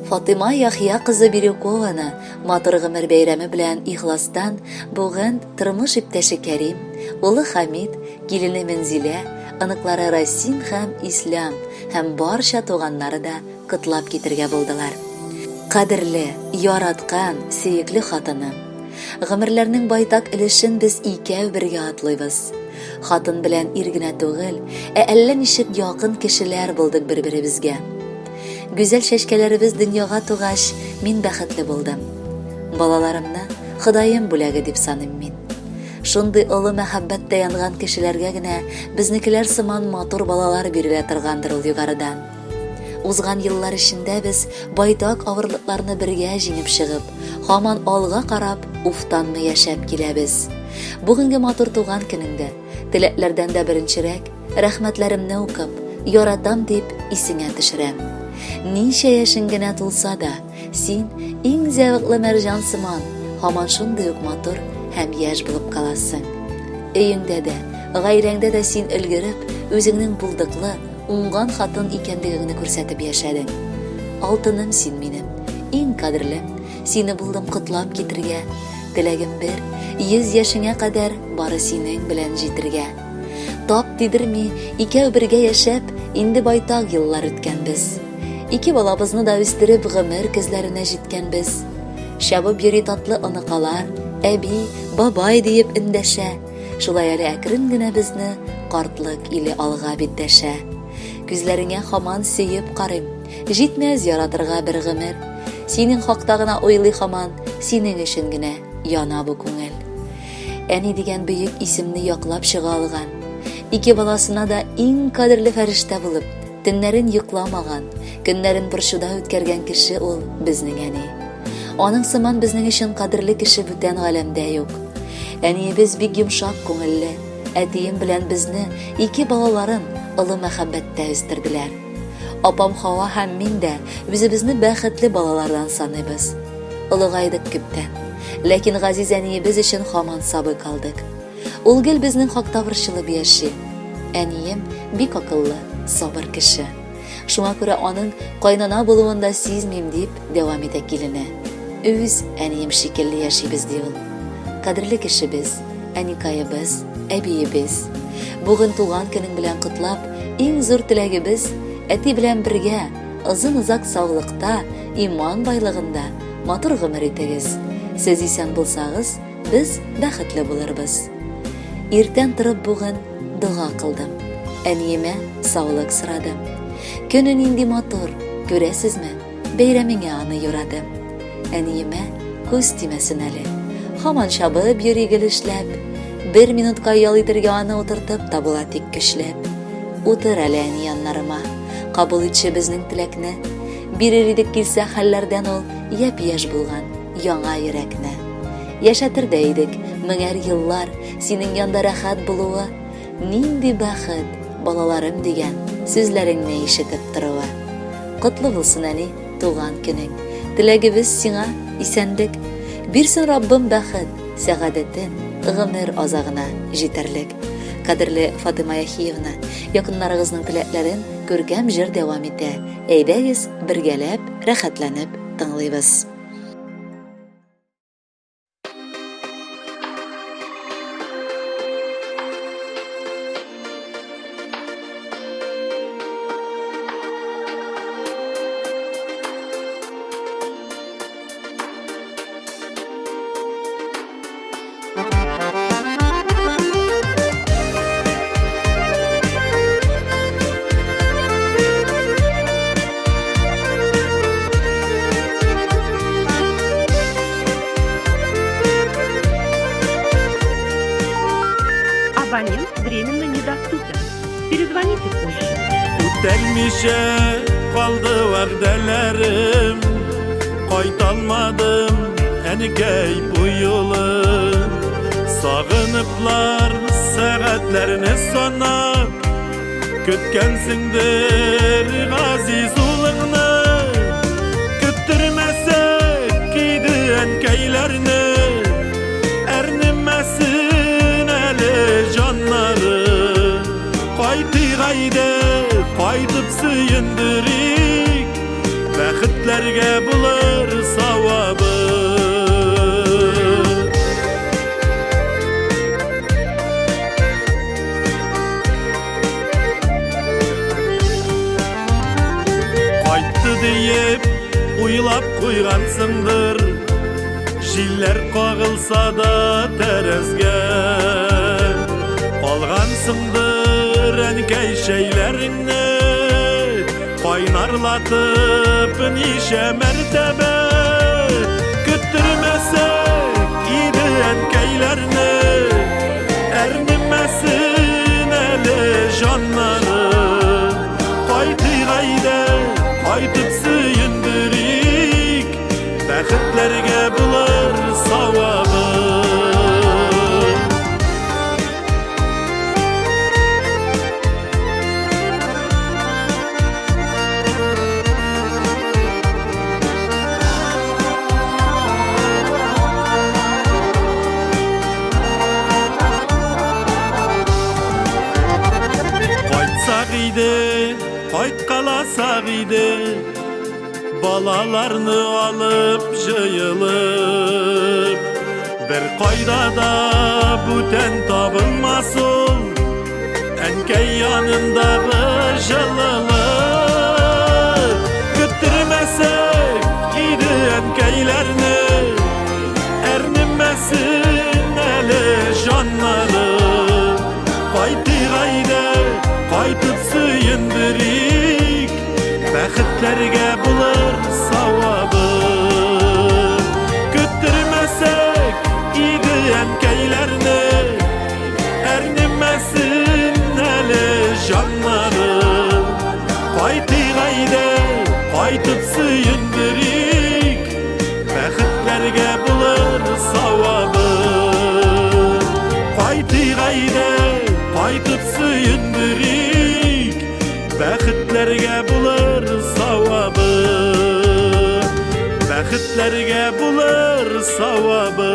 Фатыма Яхья кызы Бирюкованы матур гомер бәйрәме белән ихластан бүген тормыш иптәше Кәрим, улы Хамид, килене Мензилә, аныклары Расин һәм Ислам һәм барча туганнары да котлап китергә булдылар. Кадерле, яраткан, сөекле хатыным, гомерләрнең байтак өлешен без икәү бергә атлыйбыз. Хатын белән ир генә түгел, әллә ничек якын кешеләр булдык бер-беребезгә. Güzel шәшкәләребез дөньяга тугач, мин бәхетле булдым. Балаларымны Ходаем бүләге дип саныйм мин. Шундый олы мәхәббәттә янган кешеләргә генә безнекеләр сыман матур балалар бирелә торгандыр ул югарыдан. Узган еллар эчендә без байтак авырлыкларны бергә җиңеп чыгып, һаман алга карап, уфтанмый яшәп киләбез. Бүгенге матур туган көнеңдә теләкләрдән дә беренчерәк рәхмәтләремне укып, яратам дип исеңә төшерәм. Ничә яшең генә тулса да, син иң зәвыклы мәрҗан сыман, һаман шундый ук матур һәм яшь булып каласың. Өеңдә дә, гаиләңдә дә син өлгереп, үзеңнең булдыклы, уңган хатын икәнлегеңне күрсәтеп яшәдең. Алтыным син минем, иң кадерлем, сине булдым котлап китергә. Теләгем бер, 100 яшеңә кадәр бары синең белән җитергә. Тап тидерми, икәү бергә яшәп, инде байтак еллар үткәнбез. Ике балабызны да үстереп гомер көзләренә җиткәнбез. Шабып йөри татлы аныкалар, әби, бабай диеп эндәшә. Шулай әле әкрен генә безне картлык иле алга биттәшә. Күзләреңә һаман сөеп карыйм, җитмәс яратырга бер гомер. Синең хакта гына уйлый һаман, синең өчен генә яна бу күңел. Әни дигән бөек исемне яклап чыга алган. Ике баласына да иң кадерле фәрештә булып, төннәрен йокламаган, көннәрен борчуда үткәргән кеше ул безнең әни. Аның сыман безнең өчен кадерле кеше бүтән галәмдә юк. Әниебез бик йомшак күңелле, әтием белән безне, ике балаларын олы мәхәббәттә үстерделәр. Апам Хава һәм мин дә үзебезне бәхетле балалардан саныйбыз. Олыгайдык күптән, ләкин газиз әниебез өчен һаман сабый калдык. Ул гел безнең хакта борчылып яши. Әнием бик акыллы, сабыр кеше. Шуңа күрә аның кайнана булуын да сизмим дип дәвам итә килене. Үз әнием шикелле яшибез ди ул. Кадерле кешебез, әникаебыз, әбиебез. Бүген туган көнең белән котлап, иң зур теләгебез әти белән бергә озын-озак саулыкта, иман байлыгында матур гомер итегез. Сез исән булсагыз, без бәхетле булырбыз. Иртән торып бүген дуга кылдым. Әниемә саулык сорадым. Көне нинди матур, күрәсезме? Бәйрәмеңә аны юрадым. Әниемә күз тимәсен әле. Һаман шабып йөри гел эшләп, 1 минутка ял итергә аны утыртып та була тик көчләп. Утыр әле әни яннарыма, кабул итче безнең теләкне. Бирер идек килсә хәлләрдән ул япь-яшь булган яңа йөрәкне. Яшәтер дә идек меңәр еллар синең янда рәхәт булуы. Нинди бәхет, балаларым дигән сүзләреңне ишетеп торуы. Котлы булсын әни туган көнең. Теләгебез сиңа исәнлек. Бирсен Раббым бәхет, сәгадәтен, гомер азагына җитәрлек. Кадерле Фатыма Яхиевна, якыннарыгызның теләкләрен күркәм җыр дәвам итә. Әйдәгез бергәләп, рәхәтләнеп тыңлыйбыз. Абонент временно недоступен. Перезвоните позже. Үтәлмичә калды вәгъдәләрем, Кайталмадым әнекәй бу юлы, сагыныплар сәгатьләрне санап, көткәнсеңдер газиз улыңны. Көттермәсәк иде әнкәйләрне, әрнемәсен әле җаннары. Кайтыйк әйдә, кайтып сөендерик, бәхетләргә булыр савабы. Кайтты диеп уйлап куйгансыңдыр, җилләр кагылса да тәрәзгә. Алгансыңдыр әнкәй шәйләреңне, кайнарлатып ничә мәртәбә. Көттермәсәк иде әнкәйләрне, әрнемәсен әле җаннары. Кайтыйк әйдә, кайтып сөендерик, бәхетләргә булыр савабы. Кайткаласак иде, балаларны алып җыелып, бер кайда да бүтән табынмас ул әнкәй янындагы җылылык. Көттермәсәк иде әнкәйләрне, әрнемәсен әле җаннары. Кайтыйк әйдә, кайтып сөендерик, бәхетләргә булыр савабы. Көттермәсәк иде әнкәйләрне, әрнемәсен әле җаннары. Кайтыйк әйдә, кайтып сөендерик, бәхетләргә булыр савабы. Кайтыйк әйдә, кайтып сөендерик, бәхетләргә булыр савабы. Бәхетләргә булыр савабы.